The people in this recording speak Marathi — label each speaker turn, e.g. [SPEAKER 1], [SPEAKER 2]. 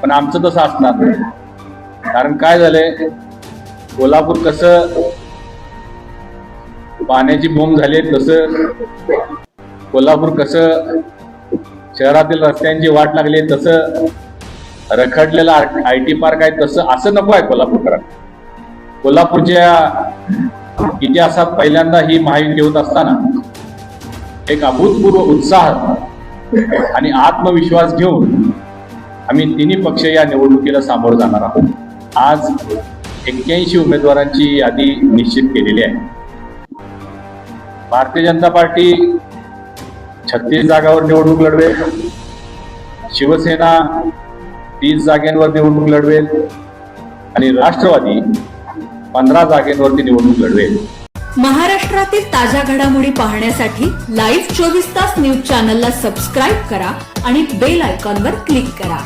[SPEAKER 1] पण आमचं तसं असणार नाही. कारण काय झालंय, कोल्हापूर कसं पाण्याची बोंब झाली तसं कोल्हापूर कसं शहरातील रस्त्यांची वाट लागली तसं रखडलेला IT पार्क आहे तसं असं नको आहे कोल्हापूरकरांना. कोल्हापूरच्या इतिहासात पहिल्यांदा ही महायुती होत असताना एक अभूतपूर्व उत्साह आणि आत्मविश्वास घेऊन आम्ही तिन्ही पक्ष या निवडणुकीला सामोरं जाणार आहोत. आज 81 उमेदवारांची यादी निश्चित केलेली आहे. भारतीय जनता पार्टी 36 जागांवर निवडणूक लढवेल, शिवसेना 30 जागांवर निवडणूक लढवेल आणि राष्ट्रवादी 15 जागांवरती निवडणूक लढवेल.
[SPEAKER 2] महाराष्ट्रातील ताज्या घडामोडी पाहण्यासाठी लाईव्ह 24 तास न्यूज चॅनलला सबस्क्राईब करा आणि बेल आयकॉनवर क्लिक करा.